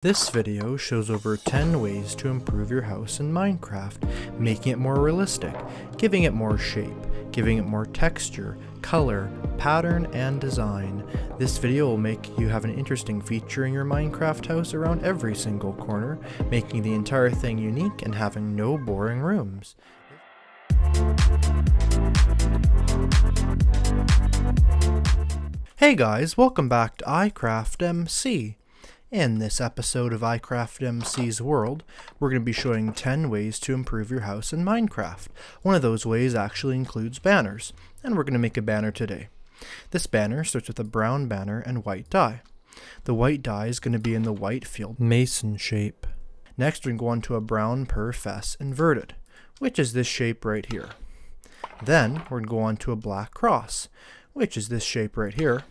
This video shows over 10 ways to improve your house in Minecraft, making it more realistic, giving it more shape, giving it more texture, color, pattern, and design. This video will make you have an interesting feature in your Minecraft house around every single corner, making the entire thing unique and having no boring rooms. Hey guys, welcome back to iCraftMC. In this episode of iCraftMC's World, we're going to be showing 10 ways to improve your house in Minecraft. One of those ways actually includes banners, and we're going to make a banner today. This banner starts with a brown banner and white dye. The white dye is going to be in the white field mason shape. Next, we're going to go on to a brown per fess inverted, which is this shape right here. Then, we're going to go on to a black cross, which is this shape right here.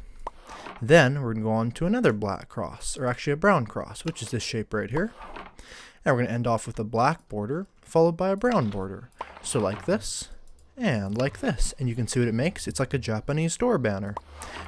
Then we're going to go on to another black cross, or actually a brown cross, which is this shape right here. And we're going to end off with a black border, followed by a brown border. So like this, and like this. And you can see what it makes. It's like a Japanese door banner,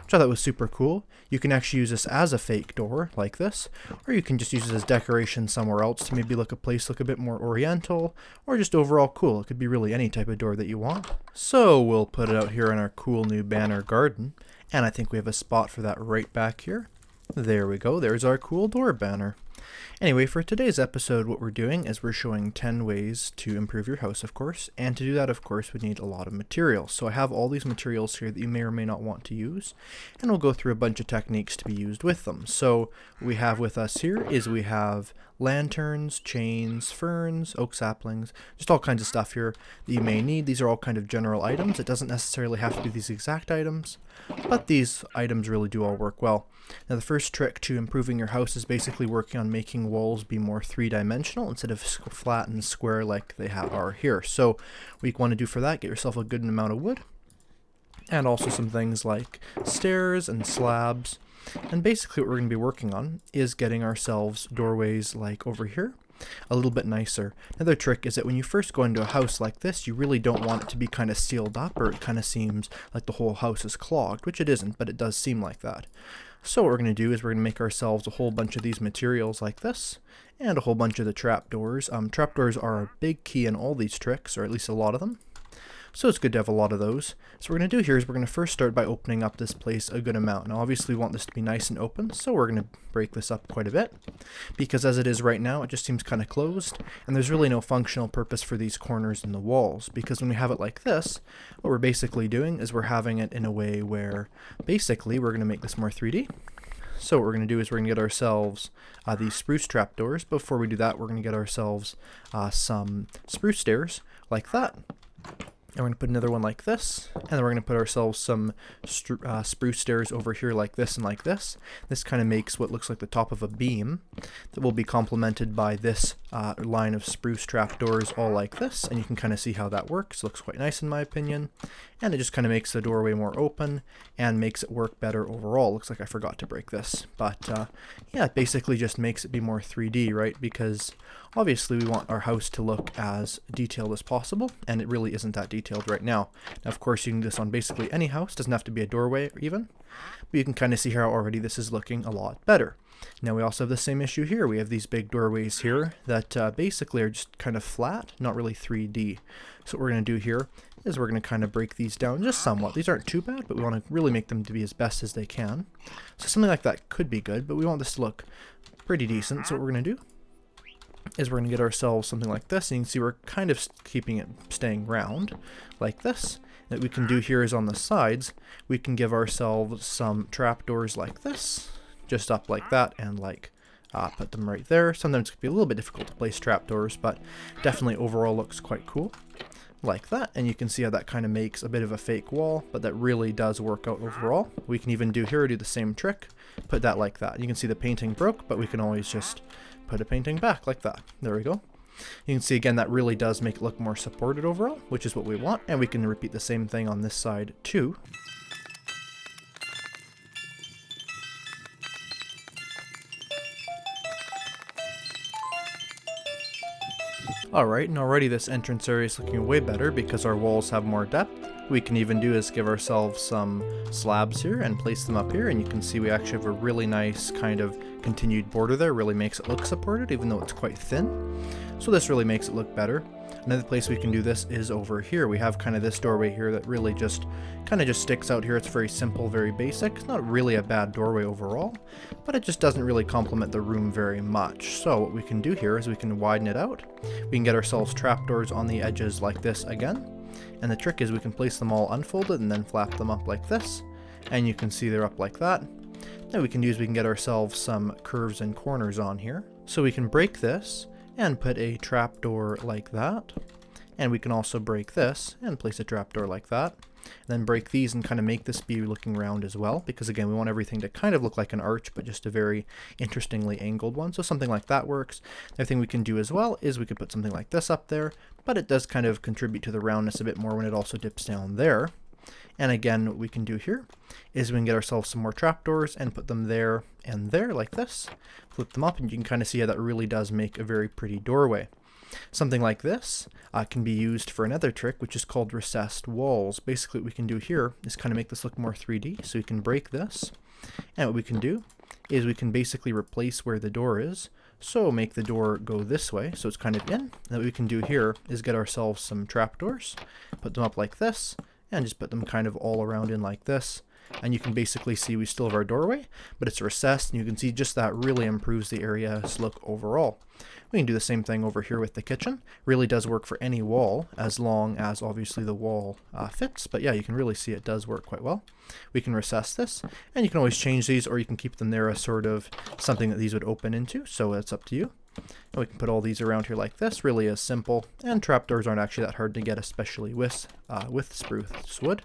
which I thought was super cool. You can actually use this as a fake door, like this, or you can just use it as decoration somewhere else to maybe look a bit more oriental, or just overall cool. It could be really any type of door that you want. So we'll put it out here in our cool new banner garden. And I think we have a spot for that right back here. There we go, there's our cool door banner. Anyway, for today's episode, what we're doing is we're showing 10 ways to improve your house, of course. And to do that, of course, we need a lot of materials. So I have all these materials here that you may or may not want to use. And we'll go through a bunch of techniques to be used with them. So what we have with us here is we have lanterns, chains, ferns, oak saplings, just all kinds of stuff here that you may need. These are all kind of general items. It doesn't necessarily have to be these exact items, but these items really do all work well. Now the first trick to improving your house is basically working on making walls be more three-dimensional instead of flat and square like they are here. So what you want to do for that, get yourself a good amount of wood, and also some things like stairs and slabs. And basically what we're going to be working on is getting ourselves doorways like over here a little bit nicer. Another trick is that when you first go into a house like this, you really don't want it to be kind of sealed up, or it kind of seems like the whole house is clogged, which it isn't, but it does seem like that. So what we're going to do is we're going to make ourselves a whole bunch of these materials like this, and a whole bunch of the trapdoors. Trapdoors are a big key in all these tricks, or at least a lot of them. So it's good to have a lot of those. So what we're going to do here is we're going to first start by opening up this place a good amount. Now obviously we want this to be nice and open, so we're going to break this up quite a bit. Because as it is right now, it just seems kind of closed, and there's really no functional purpose for these corners in the walls. Because when we have it like this, what we're basically doing is we're having it in a way where basically we're going to make this more 3D. So what we're going to do is we're going to get ourselves these spruce trapdoors. Before we do that, we're going to get ourselves some spruce stairs like that. And we're going to put another one like this, and then we're going to put ourselves some spruce stairs over here like this and like this. This kind of makes what looks like the top of a beam that will be complemented by this line of spruce trapdoors all like this, and you can kind of see how that works. It looks quite nice in my opinion, and it just kind of makes the doorway more open and makes it work better overall. Looks like I forgot to break this, but yeah, it basically just makes it be more 3D, right? Because obviously we want our house to look as detailed as possible, and it really isn't that detailed right now. Now of course you can do this on basically any house, doesn't have to be a doorway even, but you can kind of see how already this is looking a lot better. Now we also have the same issue here. We have these big doorways here that basically are just kind of flat, not really 3D. So what we're going to do here is we're going to kind of break these down just somewhat. These aren't too bad, but we want to really make them to be as best as they can. So something like that could be good, but we want this to look pretty decent. So what we're going to do is we're going to get ourselves something like this, and you can see we're kind of keeping it staying round like this. What we can do here is on the sides, we can give ourselves some trapdoors like this, just up like that, and like put them right there. Sometimes it can be a little bit difficult to place trapdoors, but definitely overall looks quite cool like that. And you can see how that kind of makes a bit of a fake wall, but that really does work out overall. We can even do the same trick, put that like that. You can see the painting broke, but we can always just put a painting back like that. There we go. You can see again that really does make it look more supported overall, which is what we want, and we can repeat the same thing on this side too. Alright, and already this entrance area is looking way better because our walls have more depth. We can even do is give ourselves some slabs here and place them up here, and you can see we actually have a really nice kind of continued border there really makes it look supported, even though it's quite thin. So this really makes it look better. Another place we can do this is over here. We have kind of this doorway here that really just sticks out here. It's very simple, very basic. It's not really a bad doorway overall, but it just doesn't really complement the room very much. So what we can do here is we can widen it out. We can get ourselves trapdoors on the edges like this again. And the trick is we can place them all unfolded and then flap them up like this. And you can see they're up like that. Then we can get ourselves some curves and corners on here. So we can break this and put a trapdoor like that. And we can also break this and place a trapdoor like that. And then break these and kind of make this be looking round as well, because again we want everything to kind of look like an arch, but just a very interestingly angled one. So something like that works. The other thing we can do as well is we could put something like this up there, but it does kind of contribute to the roundness a bit more when it also dips down there. And again, what we can do here is we can get ourselves some more trapdoors and put them there and there like this. Flip them up and you can kind of see how that really does make a very pretty doorway. Something like this can be used for another trick, which is called recessed walls. Basically what we can do here is kind of make this look more 3D. So we can break this, and what we can do is we can basically replace where the door is. So make the door go this way, so it's kind of in. And what we can do here is get ourselves some trapdoors, put them up like this, and just put them kind of all around in like this. And you can basically see we still have our doorway, but it's recessed, and you can see just that really improves the area's look overall. We can do the same thing over here with the kitchen. Really does work for any wall, as long as obviously the wall fits. But yeah, you can really see it does work quite well. We can recess this, and you can always change these, or you can keep them there as sort of something that these would open into, so it's up to you. And we can put all these around here like this, really is simple, and trapdoors aren't actually that hard to get, especially with spruce wood,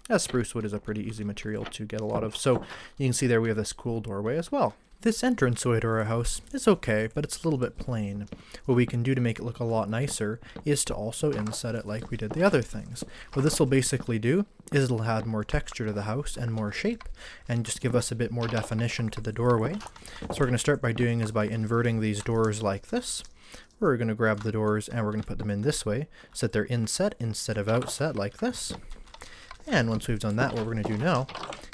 as spruce wood is a pretty easy material to get a lot of. So you can see there we have this cool doorway as well. This entranceway to our house is okay, but it's a little bit plain. What we can do to make it look a lot nicer is to also inset it like we did the other things. What this will basically do is it'll add more texture to the house and more shape, and just give us a bit more definition to the doorway. So what we're going to start by doing is by inverting these doors like this. We're going to grab the doors and we're going to put them in this way so that they're inset instead of outset like this. And once we've done that, what we're going to do now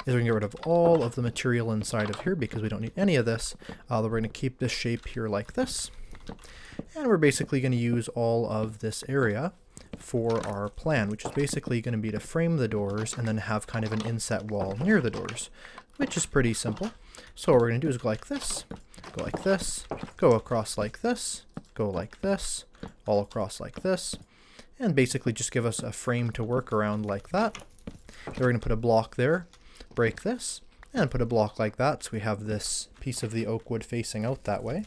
is we're going to get rid of all of the material inside of here because we don't need any of this. We're going to keep this shape here like this. And we're basically going to use all of this area for our plan, which is basically going to be to frame the doors and then have kind of an inset wall near the doors, which is pretty simple. So what we're going to do is go like this, go across like this, go like this, all across like this, and basically just give us a frame to work around like that. Then we're going to put a block there, break this, and put a block like that so we have this piece of the oak wood facing out that way.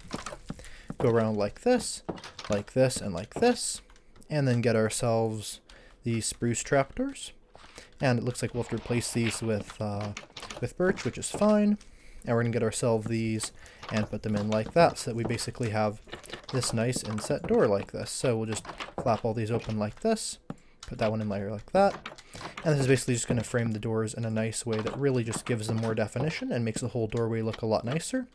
Go around like this, and like this, and then get ourselves these spruce trapdoors. And it looks like we'll have to replace these with birch, which is fine. And we're going to get ourselves these and put them in like that so that we basically have this nice inset door like this. So we'll just flap all these open like this, put that one in layer like that. And this is basically just going to frame the doors in a nice way that really just gives them more definition and makes the whole doorway look a lot nicer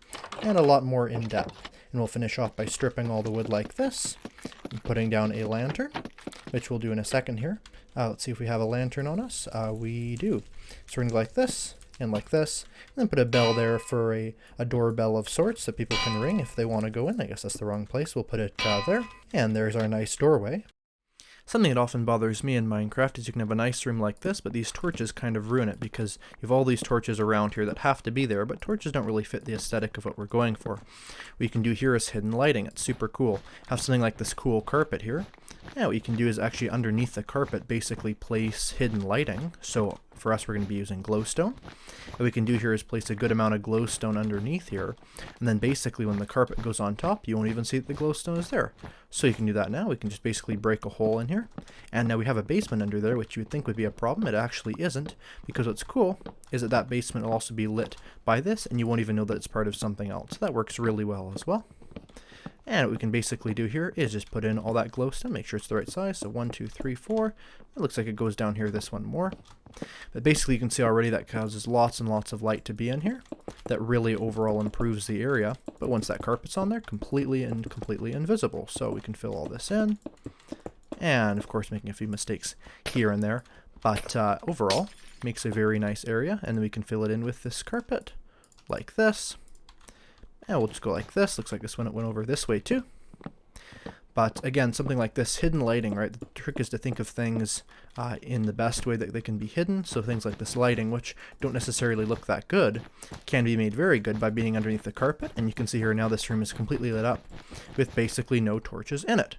and a lot more in depth. And we'll finish off by stripping all the wood like this and putting down a lantern, which we'll do in a second here. Let's see if we have a lantern on us. We do. So we're going to go like this and like this, and then put a bell there for a doorbell of sorts that people can ring if they want to go in. I guess that's the wrong place. We'll put it there. And there's our nice doorway. Something that often bothers me in Minecraft is you can have a nice room like this, but these torches kind of ruin it because you have all these torches around here that have to be there, but torches don't really fit the aesthetic of what we're going for. What you can do here is hidden lighting. It's super cool. Have something like this cool carpet here. And what you can do is actually underneath the carpet basically place hidden lighting. So for us, we're going to be using glowstone. What we can do here is place a good amount of glowstone underneath here, and then basically when the carpet goes on top, you won't even see that the glowstone is there. So you can do that now. We can just basically break a hole in here, and now we have a basement under there, which you would think would be a problem. It actually isn't, because what's cool is that that basement will also be lit by this, and you won't even know that it's part of something else. So that works really well as well. And what we can basically do here is just put in all that glowstone, make sure it's the right size. So 1, 2, 3, 4. It looks like it goes down here this one more. But basically you can see already that causes lots and lots of light to be in here. That really overall improves the area. But once that carpet's on there, completely invisible. So we can fill all this in. And of course making a few mistakes here and there. But overall, makes a very nice area. And then we can fill it in with this carpet like this. And we'll just go like this. Looks like this one went over this way too. But again, something like this, hidden lighting, right? The trick is to think of things in the best way that they can be hidden. So things like this lighting, which don't necessarily look that good, can be made very good by being underneath the carpet. And you can see here now this room is completely lit up with basically no torches in it.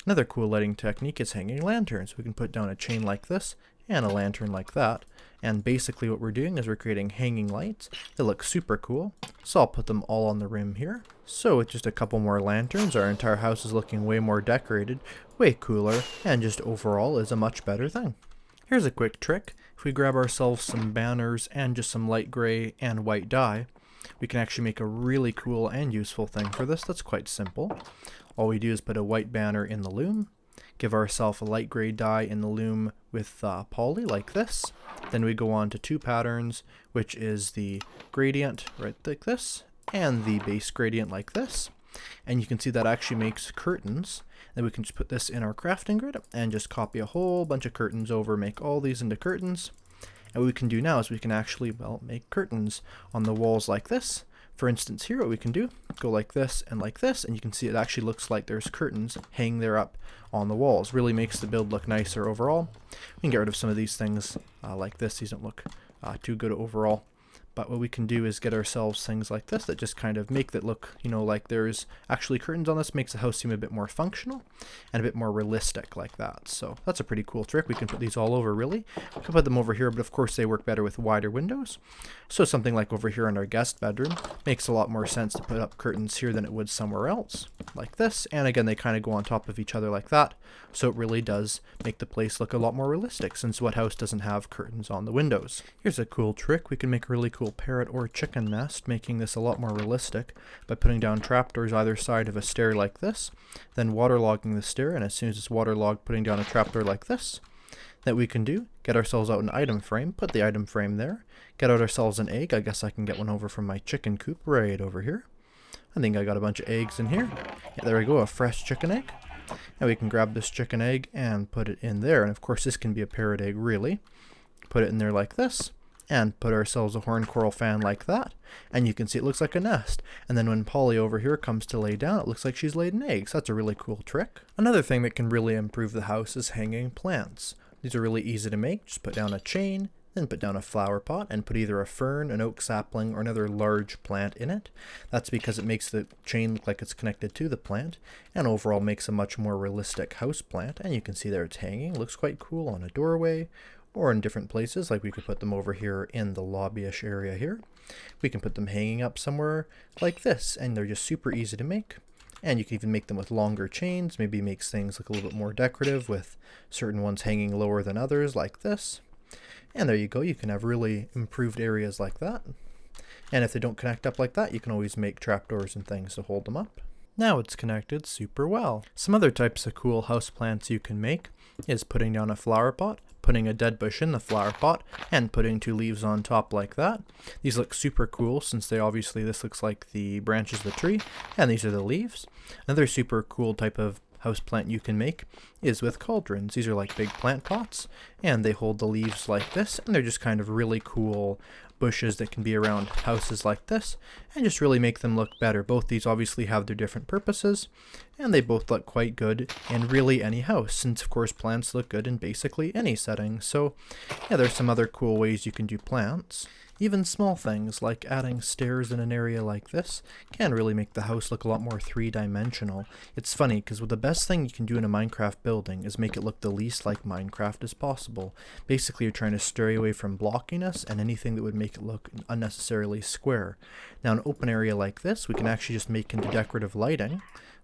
Another cool lighting technique is hanging lanterns. We can put down a chain like this and a lantern like that. And basically what we're doing is we're creating hanging lights that look super cool. So I'll put them all on the rim here. So with just a couple more lanterns, our entire house is looking way more decorated, way cooler, and just overall is a much better thing. Here's a quick trick. If we grab ourselves some banners and just some light gray and white dye, we can actually make a really cool and useful thing for this that's quite simple. All we do is put a white banner in the loom, give ourselves a light gray dye in the loom with poly like this. Then we go on to two patterns, which is the gradient right like this and the base gradient like this. And you can see that actually makes curtains. Then we can just put this in our crafting grid and just copy a whole bunch of curtains over, make all these into curtains. And what we can do now is we can actually, well, make curtains on the walls like this. For instance, here what we can do, go like this, and you can see it actually looks like there's curtains hanging there up on the walls. Really makes the build look nicer overall. We can get rid of some of these things like this. These don't look too good overall. But what we can do is get ourselves things like this that just kind of make that look, you know, like there's actually curtains on this. Makes the house seem a bit more functional and a bit more realistic like that. So that's a pretty cool trick. We can put these all over really. We can put them over here, but of course they work better with wider windows. So something like over here in our guest bedroom makes a lot more sense to put up curtains here than it would somewhere else like this. And again, they kind of go on top of each other like that. So it really does make the place look a lot more realistic, since what house doesn't have curtains on the windows? Here's a cool trick. We can make a really cool parrot or chicken nest, making this a lot more realistic by putting down trapdoors either side of a stair like this, then waterlogging the stair, and as soon as it's waterlogged, putting down a trapdoor like this. That we can do, get ourselves out an item frame, put the item frame there, get out ourselves an egg. I guess I can get one over from my chicken coop right over here. I think I got a bunch of eggs in here. Yeah, there we go, a fresh chicken egg. And we can grab this chicken egg and put it in there. And of course this can be a parrot egg really. Put it in there like this. And put ourselves a horn coral fan like that. And you can see it looks like a nest. And then when Polly over here comes to lay down, it looks like she's laid an egg. So that's a really cool trick. Another thing that can really improve the house is hanging plants. These are really easy to make. Just put down a chain, then put down a flower pot and put either a fern, an oak sapling, or another large plant in it. That's because it makes the chain look like it's connected to the plant, and overall makes a much more realistic house plant. And you can see there it's hanging. Looks quite cool on a doorway or in different places. Like we could put them over here in the lobbyish area here. We can put them hanging up somewhere like this, and they're just super easy to make. And you can even make them with longer chains. Maybe makes things look a little bit more decorative with certain ones hanging lower than others like this. And there you go, you can have really improved areas like that. And if they don't connect up like that, you can always make trapdoors and things to hold them up. Now it's connected super well. Some other types of cool houseplants you can make is putting down a flower pot, putting a dead bush in the flower pot, and putting two leaves on top like that. These look super cool since this looks like the branches of the tree, and these are the leaves. Another super cool type of houseplant you can make is with cauldrons. These are like big plant pots, and they hold the leaves like this, and they're just kind of really cool bushes that can be around houses like this, and just really make them look better. Both these obviously have their different purposes, and they both look quite good in really any house, since of course plants look good in basically any setting. So yeah, there's some other cool ways you can do plants. Even small things like adding stairs in an area like this can really make the house look a lot more three-dimensional. It's funny because the best thing you can do in a Minecraft building is make it look the least like Minecraft as possible. Basically, you're trying to stray away from blockiness and anything that would make it look unnecessarily square. Now, an open area like this, we can actually just make into decorative lighting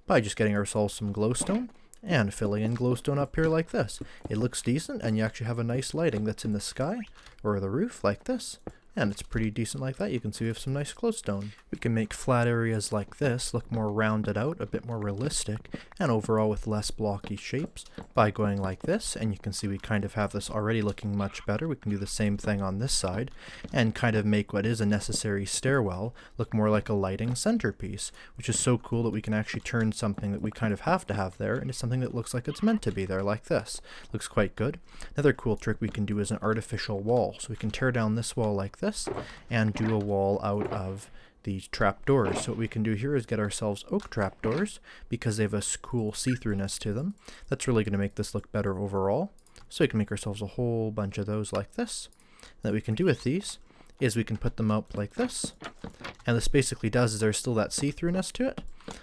by just getting ourselves some glowstone and filling in glowstone up here like this. It looks decent, and you actually have a nice lighting that's in the sky or the roof like this. And it's pretty decent like that. You can see we have some nice glowstone. We can make flat areas like this look more rounded out, a bit more realistic, and overall with less blocky shapes by going like this. And you can see we kind of have this already looking much better. We can do the same thing on this side and kind of make what is a necessary stairwell look more like a lighting centerpiece, which is so cool that we can actually turn something that we kind of have to have there into something that looks like it's meant to be there like this. Looks quite good. Another cool trick we can do is an artificial wall. So we can tear down this wall like this and do a wall out of the trapdoors. So what we can do here is get ourselves oak trapdoors because they have a cool see-throughness to them. That's really going to make this look better overall. So we can make ourselves a whole bunch of those like this. And what we can do with these is we can put them up like this. And this basically does is there's still that see-throughness to it,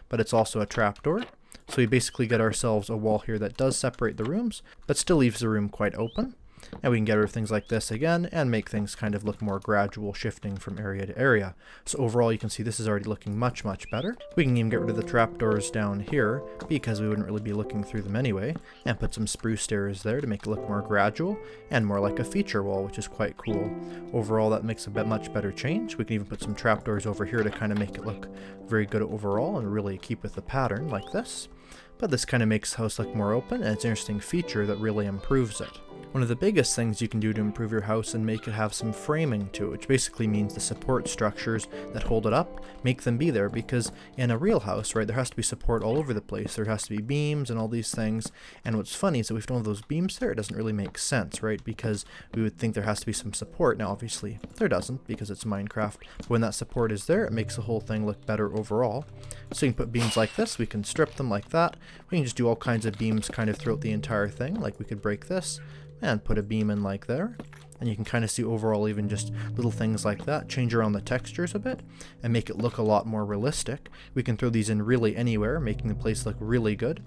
but it's also a trapdoor. So we basically get ourselves a wall here that does separate the rooms, but still leaves the room quite open. And we can get rid of things like this again and make things kind of look more gradual, shifting from area to area. So overall you can see this is already looking much, much better. We can even get rid of the trapdoors down here because we wouldn't really be looking through them anyway, and put some spruce stairs there to make it look more gradual and more like a feature wall, which is quite cool. Overall that makes a much better change. We can even put some trapdoors over here to kind of make it look very good overall and really keep with the pattern like this. But this kind of makes the house look more open, and it's an interesting feature that really improves it. One of the biggest things you can do to improve your house and make it have some framing to it, which basically means the support structures that hold it up, make them be there, because in a real house, right, there has to be support all over the place. There has to be beams and all these things, and what's funny is that if we don't have those beams there, it doesn't really make sense, right, because we would think there has to be some support. Now obviously there doesn't because it's Minecraft, but when that support is there, it makes the whole thing look better overall. So you can put beams like this, we can strip them like that, we can just do all kinds of beams kind of throughout the entire thing, like we could break this, and put a beam in like there, and you can kind of see overall even just little things like that, change around the textures a bit and make it look a lot more realistic. We can throw these in really anywhere, making the place look really good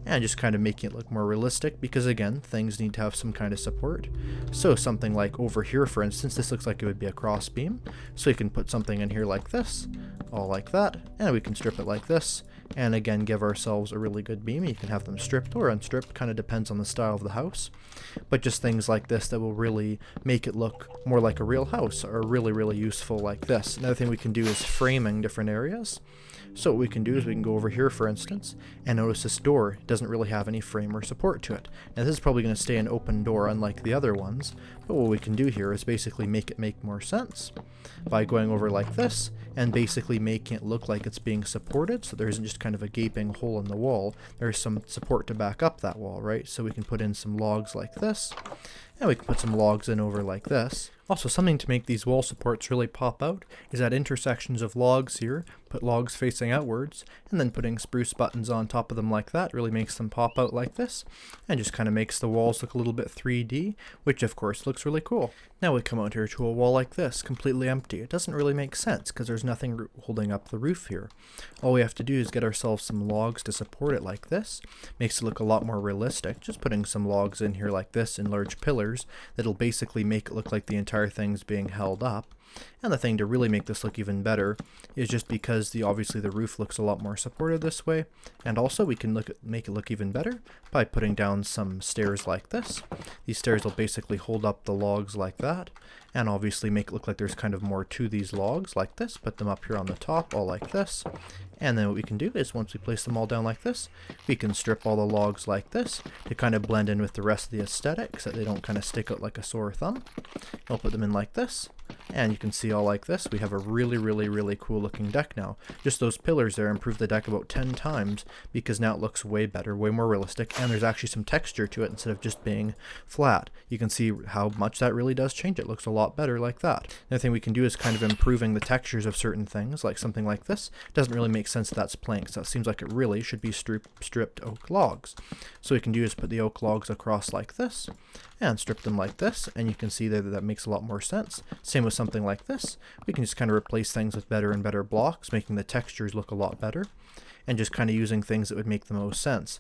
and just kind of making it look more realistic because again, things need to have some kind of support. So something like over here, for instance, this looks like it would be a cross beam, so you can put something in here like this, all like that, and we can strip it like this, and again give ourselves a really good beam. You can have them stripped or unstripped, kind of depends on the style of the house, but just things like this that will really make it look more like a real house are really useful like this. Another thing we can do is framing different areas. So what we can do is we can go over here, for instance, and notice this door doesn't really have any frame or support to it. Now this is probably going to stay an open door unlike the other ones, but what we can do here is basically make it make more sense by going over like this and basically making it look like it's being supported, so there isn't just kind of a gaping hole in the wall. There's some support to back up that wall, right? So we can put in some logs like this, and we can put some logs in over like this. Also, something to make these wall supports really pop out is at intersections of logs here, put logs facing outwards, and then putting spruce buttons on top of them like that really makes them pop out like this, and just kind of makes the walls look a little bit 3D, which of course looks really cool. Now we come out here to a wall like this, completely empty. It doesn't really make sense because there's nothing holding up the roof here. All we have to do is get ourselves some logs to support it like this. Makes it look a lot more realistic, just putting some logs in here like this in large pillars that'll basically make it look like the entire thing's being held up. And the thing to really make this look even better is just because obviously the roof looks a lot more supported this way, and also we can make it look even better by putting down some stairs like this. These stairs will basically hold up the logs like that, and obviously make it look like there's kind of more to these logs like this. Put them up here on the top all like this, and then what we can do is once we place them all down like this, we can strip all the logs like this to kind of blend in with the rest of the aesthetic so that they don't kind of stick out like a sore thumb. I'll put them in like this, and you can see all like this. We have a really cool looking deck now. Just those pillars there improve the deck about 10 times because now it looks way better, way more realistic, and there's actually some texture to it instead of just being flat. You can see how much that really does change. It looks a lot better like that. Another thing we can do is kind of improving the textures of certain things, like something like this. It doesn't really make sense that that's planks. That seems like it really should be stripped oak logs. So we can do is put the oak logs across like this and strip them like this, and you can see there that that makes a lot more sense. Same with something like this. We can just kind of replace things with better and better blocks, making the textures look a lot better, and just kind of using things that would make the most sense.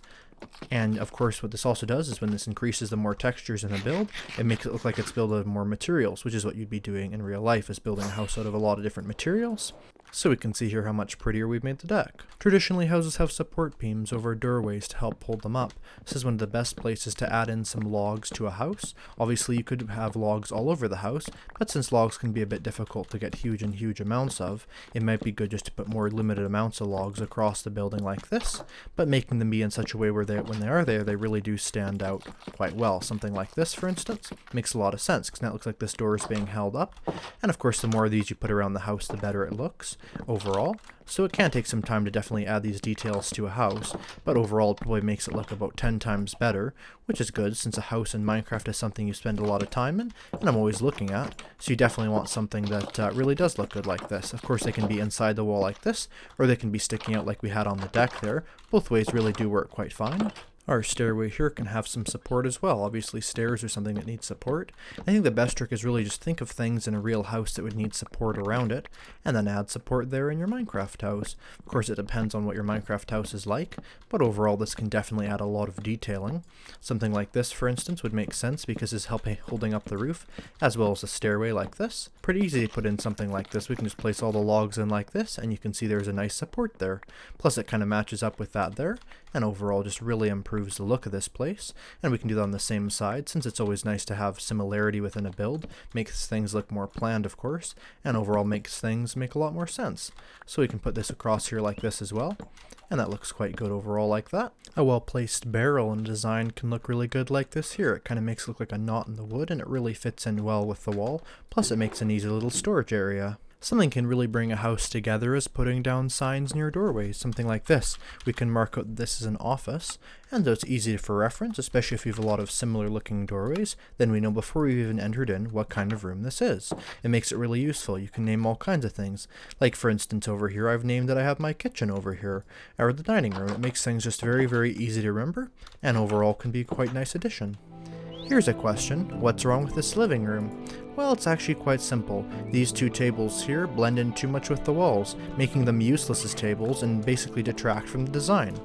And of course what this also does is when this increases the more textures in the build, it makes it look like it's built out of more materials, which is what you'd be doing in real life, is building a house out of a lot of different materials. So we can see here how much prettier we've made the deck. Traditionally, houses have support beams over doorways to help hold them up. This is one of the best places to add in some logs to a house. Obviously you could have logs all over the house, but since logs can be a bit difficult to get huge amounts of, it might be good just to put more limited amounts of logs across the building like this, but making them be in such a way where when they are there, they really do stand out quite well. Something like this, for instance, makes a lot of sense because now it looks like this door is being held up, and of course the more of these you put around the house, the better it looks. overall. So it can take some time to definitely add these details to a house, but overall it probably makes it look about 10 times better, which is good since a house in Minecraft is something you spend a lot of time in, and I'm always looking at, so you definitely want something that really does look good like this. Of course they can be inside the wall like this, or they can be sticking out like we had on the deck there. Both ways really do work quite fine. Our stairway here can have some support as well. Obviously stairs are something that needs support. I think the best trick is really just think of things in a real house that would need support around it, and then add support there in your Minecraft house. Of course it depends on what your Minecraft house is like, but overall this can definitely add a lot of detailing. Something like this, for instance, would make sense because it's holding up the roof, as well as a stairway like this. Pretty easy to put in something like this. We can just place all the logs in like this, and you can see there's a nice support there. Plus it kind of matches up with that there, and overall just really improves the look of this place. And we can do that on the same side, since it's always nice to have similarity within a build. Makes things look more planned, of course, and overall makes things make a lot more sense. So we can put this across here like this as well, and that looks quite good overall like that. A well-placed barrel and design can look really good like this here. It kind of makes it look like a knot in the wood, and it really fits in well with the wall, plus it makes an easy little storage area. Something can really bring a house together is putting down signs near doorways, something like this. We can mark out this as an office, and though it's easy for reference, especially if you have a lot of similar looking doorways, then we know before we've even entered in what kind of room this is. It makes it really useful. You can name all kinds of things. Like for instance over here I've named that I have my kitchen over here, or the dining room. It makes things just very, very easy to remember, and overall can be quite a nice addition. Here's a question, what's wrong with this living room? Well, it's actually quite simple. These two tables here blend in too much with the walls, making them useless as tables and basically detract from the design.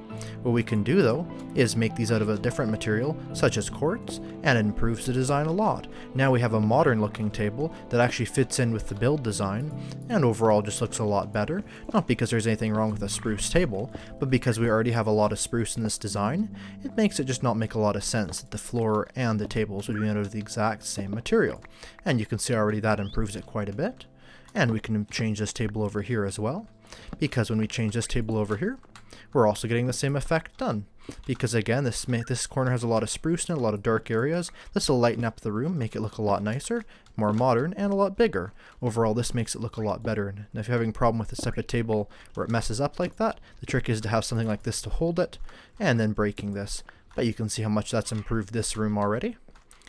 What we can do though, is make these out of a different material, such as quartz, and it improves the design a lot. Now we have a modern looking table that actually fits in with the build design, and overall just looks a lot better, not because there's anything wrong with a spruce table, but because we already have a lot of spruce in this design. It makes it just not make a lot of sense that the floor and the tables would be made out of the exact same material. And you can see already that improves it quite a bit. And we can change this table over here as well, because when we change this table over here, we're also getting the same effect done. Because again, this corner has a lot of spruce in it, a lot of dark areas. This will lighten up the room, make it look a lot nicer, more modern, and a lot bigger. Overall, this makes it look a lot better. And if you're having a problem with this type of table where it messes up like that, the trick is to have something like this to hold it, and then breaking this. But you can see how much that's improved this room already.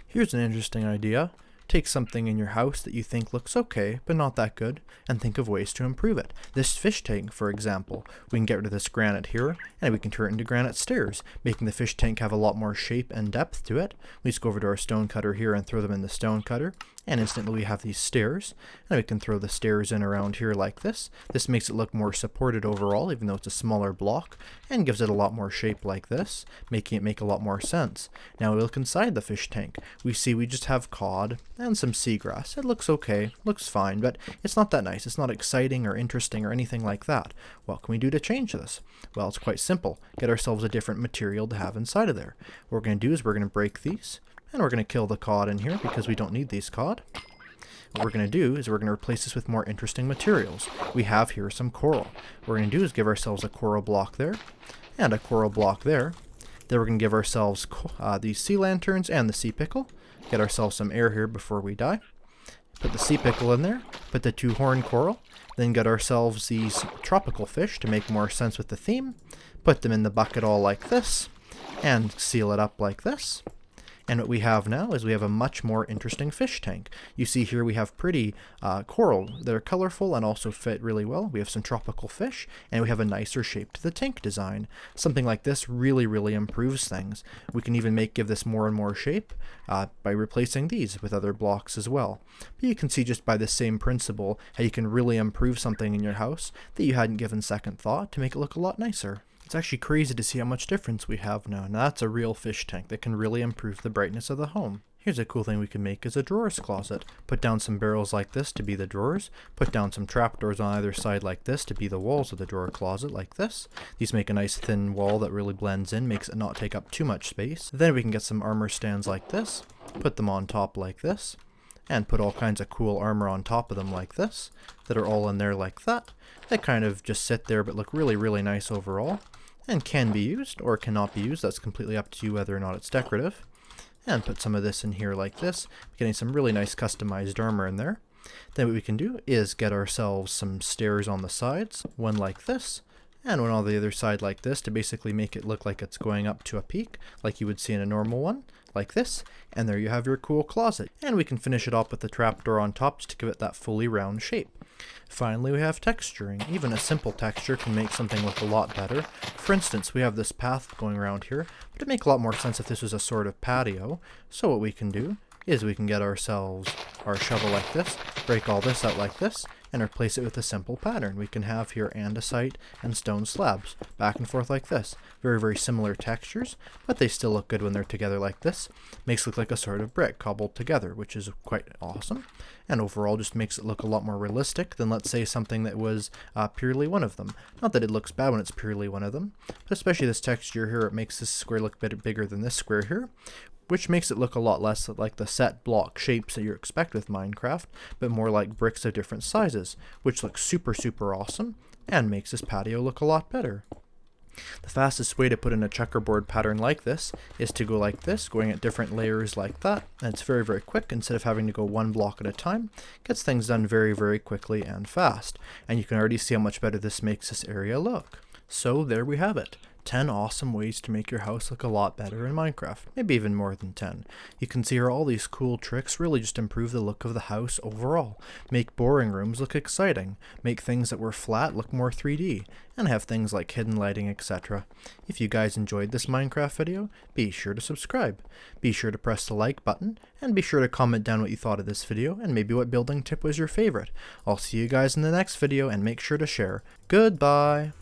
Here's an interesting idea. Take something in your house that you think looks okay, but not that good, and think of ways to improve it. This fish tank, for example, we can get rid of this granite here, and we can turn it into granite stairs, making the fish tank have a lot more shape and depth to it. We just go over to our stone cutter here and throw them in the stone cutter, and instantly we have these stairs, and we can throw the stairs in around here like this. This makes it look more supported overall, even though it's a smaller block, and gives it a lot more shape like this, making it make a lot more sense. Now we look inside the fish tank. We see we just have cod and some seagrass. It looks okay, looks fine, but it's not that nice. It's not exciting or interesting or anything like that. What can we do to change this? Well, it's quite simple. Get ourselves a different material to have inside of there. What we're going to do is we're going to break these, and we're going to kill the cod in here because we don't need these cod. What we're going to do is we're going to replace this with more interesting materials. We have here some coral. What we're going to do is give ourselves a coral block there, and a coral block there. Then we're going to give ourselves these sea lanterns and the sea pickle. Get ourselves some air here before we die. Put the sea pickle in there. Put the 2-horn coral. Then get ourselves these tropical fish to make more sense with the theme. Put them in the bucket all like this. And seal it up like this. And what we have now is we have a much more interesting fish tank. You see here we have pretty coral that are colorful and also fit really well. We have some tropical fish, and we have a nicer shape to the tank design. Something like this really, really improves things. We can even give this more and more shape by replacing these with other blocks as well. But you can see just by the same principle how you can really improve something in your house that you hadn't given second thought to make it look a lot nicer. It's actually crazy to see how much difference we have now. Now that's a real fish tank that can really improve the brightness of the home. Here's a cool thing we can make is a drawers closet. Put down some barrels like this to be the drawers. Put down some trapdoors on either side like this to be the walls of the drawer closet like this. These make a nice thin wall that really blends in, makes it not take up too much space. Then we can get some armor stands like this. Put them on top like this. And put all kinds of cool armor on top of them like this. That are all in there like that. They kind of just sit there but look really, really nice overall. And can be used or cannot be used. That's completely up to you whether or not it's decorative. And put some of this in here like this, getting some really nice customized armor in there. Then what we can do is get ourselves some stairs on the sides, one like this, and one on the other side like this to basically make it look like it's going up to a peak, like you would see in a normal one, like this, and there you have your cool closet. And we can finish it off with the trapdoor on top just to give it that fully round shape. Finally, we have texturing. Even a simple texture can make something look a lot better. For instance, we have this path going around here, but it'd make a lot more sense if this was a sort of patio. So what we can do is we can get ourselves our shovel like this, break all this out like this, and replace it with a simple pattern. We can have here andesite and stone slabs, back and forth like this. Very, very similar textures, but they still look good when they're together like this. Makes it look like a sort of brick cobbled together, which is quite awesome, and overall just makes it look a lot more realistic than, let's say, something that was purely one of them. Not that it looks bad when it's purely one of them, but especially this texture here, it makes this square look a bit bigger than this square here, which makes it look a lot less like the set block shapes that you expect with Minecraft, but more like bricks of different sizes, which looks super, super awesome, and makes this patio look a lot better. The fastest way to put in a checkerboard pattern like this is to go like this, going at different layers like that, and it's very, very quick. Instead of having to go one block at a time, gets things done very, very quickly and fast, and you can already see how much better this makes this area look. So there we have it. 10 awesome ways to make your house look a lot better in Minecraft, maybe even more than 10. You can see here all these cool tricks really just improve the look of the house overall, make boring rooms look exciting, make things that were flat look more 3D, and have things like hidden lighting, etc. If you guys enjoyed this Minecraft video, be sure to subscribe, be sure to press the like button, and be sure to comment down what you thought of this video and maybe what building tip was your favorite. I'll see you guys in the next video, and make sure to share. Goodbye!